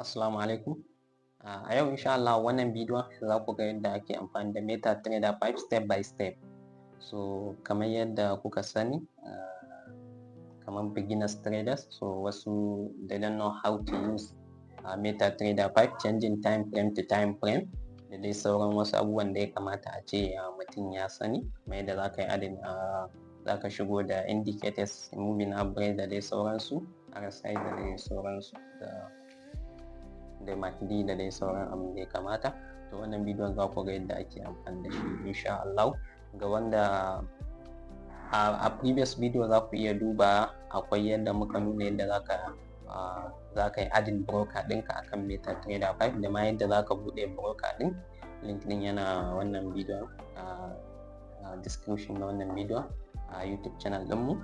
Assalamu alaikum. A yau insha Allah wannan bidiyon za ku ga yadda ake amfani da MetaTrader 5 step by step. So kamar yadda kuka sani, kamar beginners traders, so wasu they don't know how to use MetaTrader 5, changing time frame to time frame da dai sauran wasu abubuwan da ya kamata a ce mutum ya sani, kamar yadda za ka yi adin za ka shigo da indicators, moving average da dai sauransu, RSI da dai sauransu, da MACD da dai sauran abin da ya kamata. To wannan bidiyon za ku ga yadda ake amfani da shi insha Allah. Ga wanda a previous video za ku iya duba, akwai yadda muka nuna yadda za ka yi adin broker ɗinka akan MetaTrader 5 da ma yadda za ka buɗe broker ɗin. Link ɗin yana wannan bidiyon, description na wannan bidiyon a YouTube channel ɗinmu.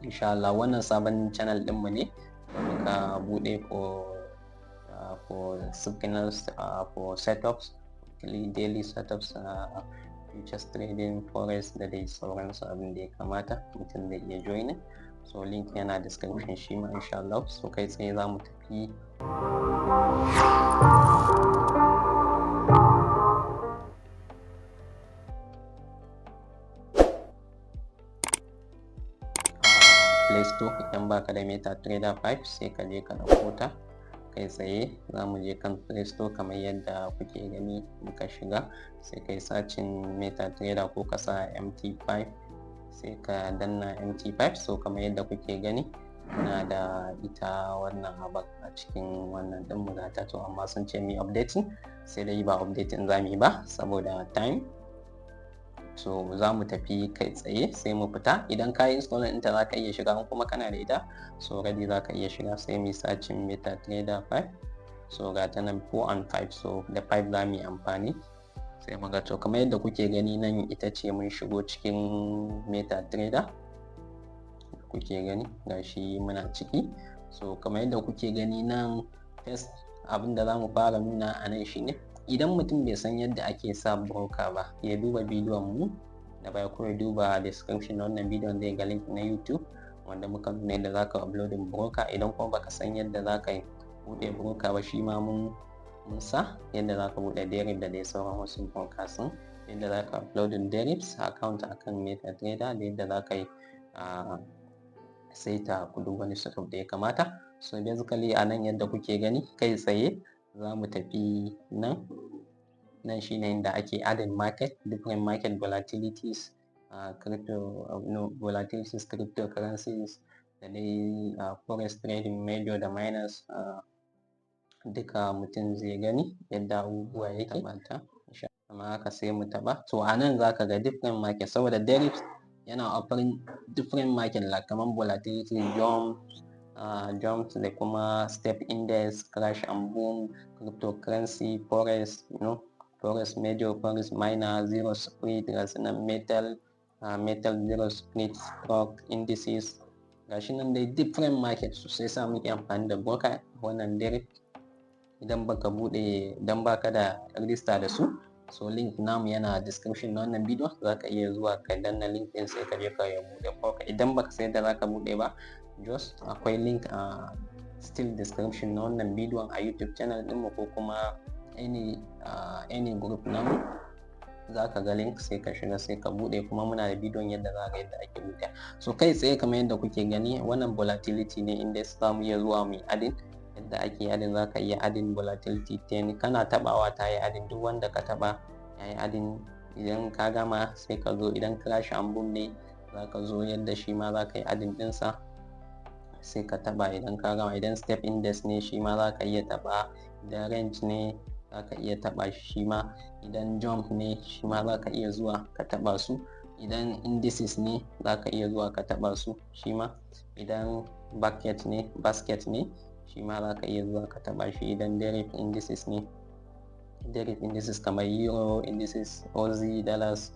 Insha Allah wannan sabon channel ɗinmu ne da muka buɗe for signals, for setups, daily setups, futures trading, forex da dai sauransu abin da ya kamata mutum zai iya joinin. So link yana description shi ma insha Allah. So kai tsaye za mu tafi Play Store. Idan baka da MetaTrader 5 sai ka je ka ɗauko ta. Kai tsaye za mu je kan Play Store kamar yadda kuke gani, muka shiga sai kai sacin MetaTrader ko ka sa MT5 sai ka danna MT5. So kamar yadda kuke gani muna da ita wannan abak a cikin wannan ɗin mu ta, to amma sun ce mi updating, sai dai ba updating za mu yi ba saboda time. So za mu tafi kai tsaye sai mu fita. Idan ka yi installing ɗinta za ka iya shiga, kuma kana da ita so ready za ka iya shiga. Sai mu sacin MetaTrader 5. So ga ta nan 4 and 5, so da 5 za mu yi amfani. Sai mu ga to kamar yadda kuke gani nan ita ce mun shigo cikin MetaTrader, kuke gani gashi muna ciki. So kamar yadda kuke gani nan, first abin da za mu fara nuna a nan shine, idan mutum bai san yadda ake sa broker ba, ya duba bidiyon mu da baya ko ya duba description na wannan bidiyon, zai ga link na YouTube wanda muka nuna yadda za ka uploading broker. Idan kuma baka san yadda za ka buɗe broker ba, shi ma mun sa yadda za ka buɗe derivatives da dai sauran wasu brokers ɗin, yadda za ka uploading derivatives account akan MetaTrader, da yadda za ka yi saita kudu wani setup da ya kamata. So basically a nan yadda kuke gani kai tsaye za mu tafi nan shine inda ake adding market, different market volatilities, volatilities, cryptocurrencies da dai forex trading, major da minors, duka mutum zai gani yadda abubuwa yake. Amma haka sai mu taɓa. To a nan za ka ga different market, saboda derivatives yana offering different market like kamar volatility, jumps da kuma step index, crash and boom, cryptocurrency, forex, forex major, forex minor, zero split, ga sunan metal, zero split, stock indices, gashi nan dai different market. Sai sa muke amfani da broker wannan derivative. Idan baka da register da su, so link namu yana description na wannan bidiyo, za ka iya zuwa ka danna link ɗin sai ka je ka buɗe broker. Idan baka san yadda za ka buɗe ba, just akwai link a still description na wannan bidiyon a YouTube channel ɗinmu ko kuma any group namu, za ka ga link sai ka shiga sai ka buɗe. Kuma muna da bidiyon yadda za ka yadda ake buɗe. So kai tsaye kamar yadda kuke gani wannan volatility ne index, za mu iya zuwa mu yi adin. Yadda ake adin, za ka iya adin volatility 10, kana tabawa ta yi adin, duk wanda ka taba ya yi adin. Idan ka gama sai ka zo, idan crash and boom ne za ka zo yadda shi ma za ka yi adin ɗinsa sai ka taba. Idan ka gama, idan step index ne shi ma za ka iya taba, idan range ne za ka iya taba shi ma, idan jump ne shi ma za ka iya zuwa ka taba su, idan indices ne za ka iya zuwa ka taba su shi ma, idan basket ne shi ma za ka iya zuwa ka taba shi, idan derivative indices ne, derivative indices kamar euro indices, aussie dollars,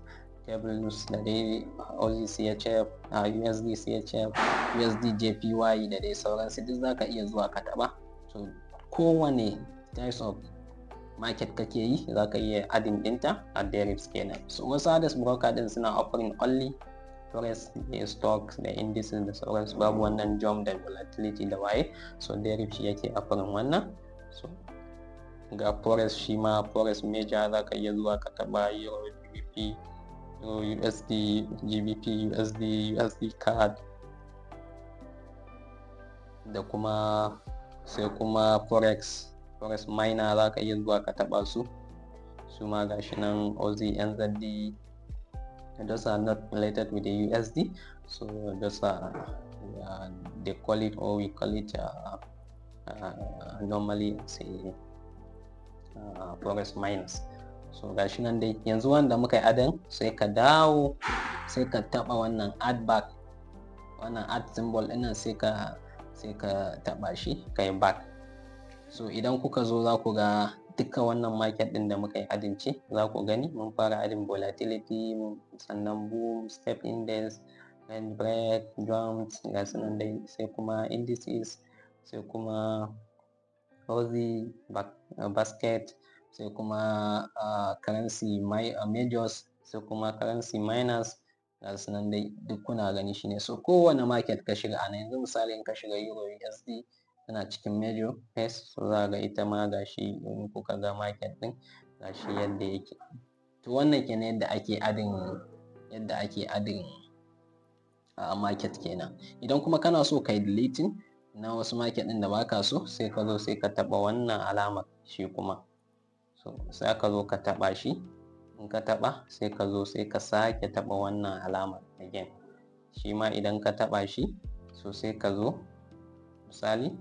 cables da dai aussie CHF, USD CHF, USD JPY da dai sauransu, duk za ka iya zuwa ka taba. So kowane types of market kake yi za ka iya adin ɗinta a derivatives kenan. So wasu others broker ɗin suna offering only forex da stocks da indices da sauransu, babu wannan jump da volatility da waye. So derivative shi yake offering wannan. so ga forex shi ma forex major za ka iya zuwa ka taba euro, gbp, euro, usd, gbp, usd card da kuma sai kuma forex miner za ka iya zuwa ka taba su ma gashi nan oz, nzd. Those are not related with the USD, so those are they call it, or we call it normally say forex miners. So gashi nan dai yanzu wanda muka yi adin, sai ka dawo sai ka taba wannan add back, wannan add symbol ɗin nan sai ka taba shi ka yi back. So idan kuka zo za ku ga duka wannan market din da muka yi adin ce, za ku gani mun fara adin volatility, sannan boom, step index, and break, jumps, ga su nan dai, sai kuma indices, sai kuma Aussie basket, sai kuma currency majors, sai kuma currency miners, ga su nan dai duk kuna gani shine. So kowane market ka shiga a nan, yanzu misali in ka shiga euro USD tana cikin major pace, so za ga ita ma gashi in kuka ga market din gashi yadda yake. To wannan kenan yadda ake adin market kenan. Idan kuma kana so kai deleting na wasu market din da baka so, sai ka zo sai ka taba wannan alamar shi kuma, so sai ka zo ka taba shi, in ka taba sai ka zo sai ka sake taba wannan alamar again, shi ma idan ka taba shi, so sai ka zo misali,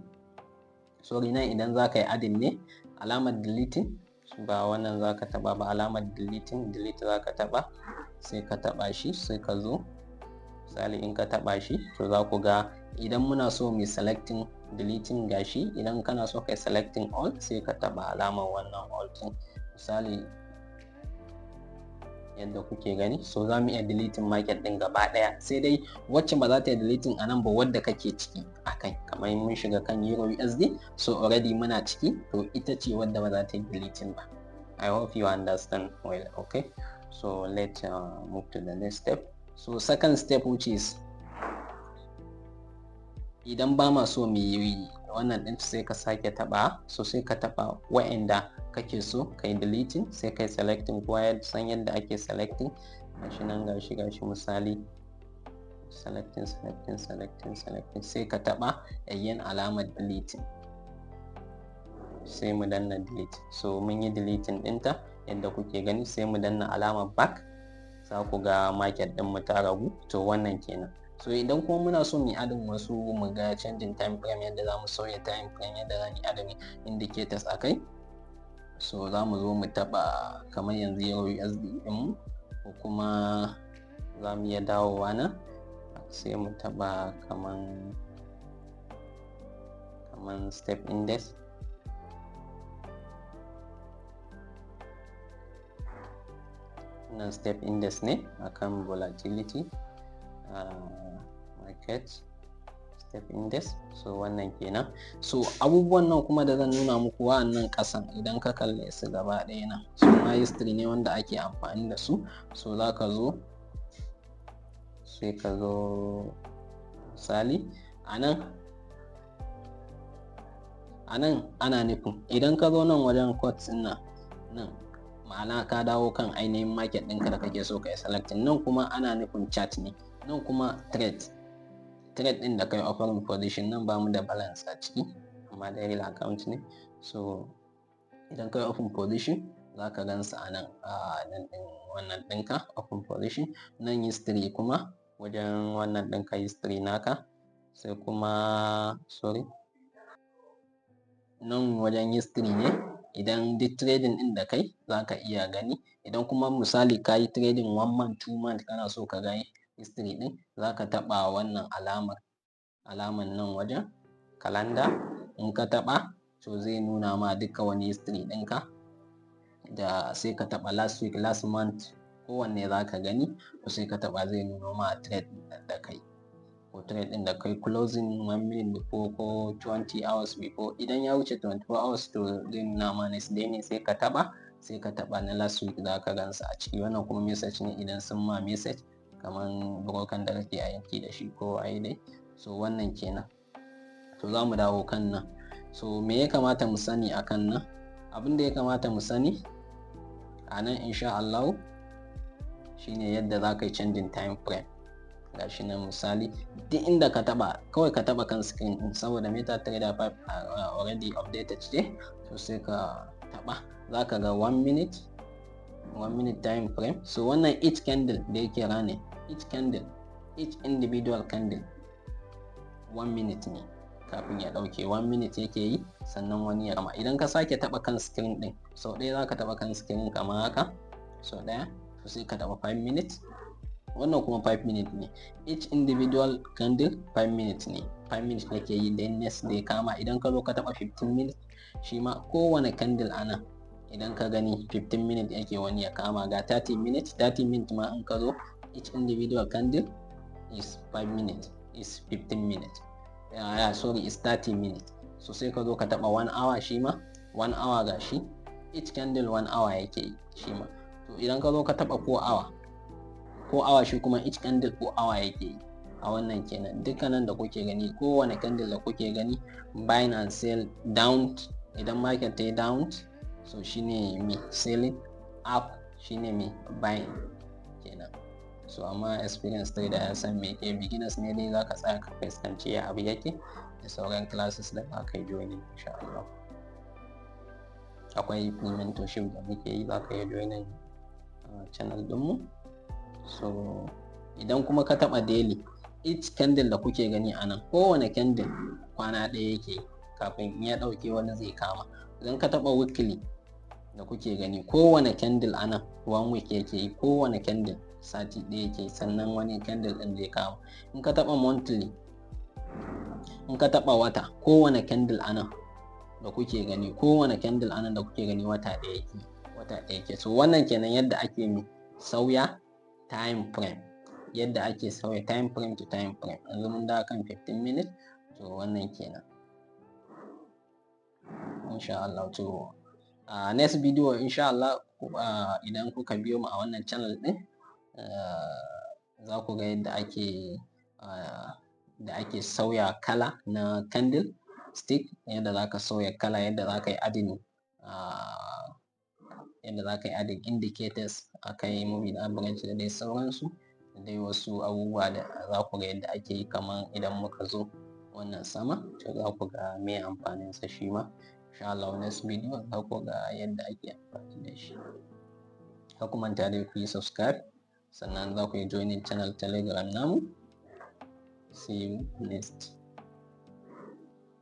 sorry nan idan za ka yi adin ne, alamar deleting ba wannan za ka taba ba, alamar delete za ka taba, sai ka taba shi, sai ka zo misali in ka taba shi, to za ku ga idan muna so mu selecting deleting gashi, idan kana so kai selecting all sai ka taba alamar wannan all din misali yadda kuke gani. So za mu iya deleting market din gaba daya, sai dai wacce ba za ta yi deleting a nan ba wadda kake ciki akai, kamar mun shiga kan euro USD, so already muna ciki, to ita ce wadda ba za ta yi deleting ba. I hope you understand well. Okay, so let's move to the next step. So second step, which is idan ba ma so mu yi wannan din, sai ka sake taba, so sai ka taba wa'anda kake so kai deleting, sai kai selecting, kowa ya san yadda ake selecting, gashi nan gashi misali selecting, sai ka taba again alamar deleting, sai mu danna delete. So mun yi deleting dinta yadda kuke gani, sai mu danna alamar back, za ku ga market din mu ta ragu. To wannan kenan. So idan kuma muna so mu adin wasu, mu ga canjin time frame, yadda za mu sauya time frame, yadda za mu adin indicators a kai, so za mu zo mu taba kamar yanzu euro USD din, ko kuma za mu iya dawowa nan, sai mu taba kaman step index, nan step index ne akan volatility market step index. So wannan kenan. So abubuwan nan kuma da zan nuna muku wa'annan kasan, idan ka kalle su gaba ɗaya nan, su ma history ne wanda ake amfani da su. So za ka zo sai ka zo misali a nan ana nufin idan ka zo nan wajen quotes nan ma'ana ka dawo kan ainihin market ɗinka da kake so ka yi selecting. Nan kuma ana nufin chart ne, nan kuma trade ɗin da kai offering position. Nan ba mu da balance a ciki, amma da real account ne. So idan kai open position za ka gansa a nan ɗin wannan ɗinka open position. Nan history kuma wajen wannan ɗinka history naka, sai kuma sorry nan wajen history ne. Idan duk trading ɗin da kai za ka iya gani, idan kuma misali ka yi trading 1 month 2 month kana so ka gani history ɗin, za ka taɓa wannan alamar nan wajen calendar. In ka taɓa, to zai nuna ma duka wani history ɗinka, da sai ka taɓa last week, last month, kowanne za ka gani, to sai ka taɓa zai nuna ma trade da kai, ko trade ɗin da kai closing 1 minute before ko 20 hours before. Idan ya wuce 24 hours to zai nuna ma next day ne, sai ka taɓa na last week, za ka gansa a ciki. Wannan kuma message ne idan sun ma message, kamar broker da kake aiki da shi ko ai dai. So wannan kenan. To za mu dawo kan nan, So me ya kamata mu sani akan nan? Abin da ya kamata mu sani a nan insha Allah shine yadda za ka yi canjin time frame. Ga shi nan misali duk inda ka taba kawai ka taba kan screen din, saboda MetaTrader 5 already updated ce, to sai ka taba za ka ga 1 minute time frame. So wannan each candle da yake running, each individual candle 1 minute ne kafin ya dauke, 1 minute yake yi sannan wani ya gama. Idan ka sake taba kan screen din sau ɗaya, za ka taba kan screen kamar haka sau ɗaya, to sai ka taba 5 minutes, wannan kuma 5 minutes ne. Each individual candle 5 minutes ne, 5 minutes yake yi, then next da ya kama idan ka zo ka taba 15 minutes, shi ma kowane candle ana idan ka gani 15 minutes yake wani ya kama. Ga 30 minutes ma in ka zo each individual candle is 5 minutes, is 15 minutes, is 30 minutes. So sai ka zo ka taba 1 hour, shi ma 1 hour ga shi each candle 1 hour yake yi shi ma. To idan ka zo ka taba 4 hour shi kuma each candle 4 hour yake yi. A wannan kenan dukkanin da kuke gani, kowane candle da kuke gani buying and sell down, idan market ta yi down so shine me selling, up shine me buying kenan. So amma experience trader ya san me ke, beginners ne dai zaka tsaya ka fuskanci ya abu yake, da sauran classes da aka yi joining insha Allah. Akwai mentorship da muke yi, za ka yi joining channel dinmu. So idan kuma ka taba daily, each candle da kuke gani a nan, kowane candle kwana ɗaya yake kafin in ya ɗauke wani zai kama. Idan ka taba weekly da kuke gani, kowane candle a nan 1 week yake yi, kowane candle sati ɗaya yake, sannan wani candle ɗin zai kama. In ka taba monthly, in ka taba wata, kowane candle a nan da kuke gani, kowane candle a nan da kuke gani wata ɗaya yake. So wannan kenan yadda ake sauya time frame, yadda ake sauya time frame to time frame. Yanzu mun dawo kan 15 minutes, to wannan kenan insha Allah. To next video insha Allah, idan kuka biyo mu a wannan channel din, za ku ga yadda ake sauya kala na candle stick, yadda za ka sauya kala, yadda za ka yi adding indicators, akai moving average da dai sauransu, da dai wasu abubuwa da za ku ga yadda ake yi. Kamar idan muka zo wannan sama, to za ku ga me amfaninsa shi ma insha Allah. Next video za ku ga yadda ake amfani da shi. Kar ku manta dai ku yi subscribe, sannan za ku yi joining channel telegram namu. See you next.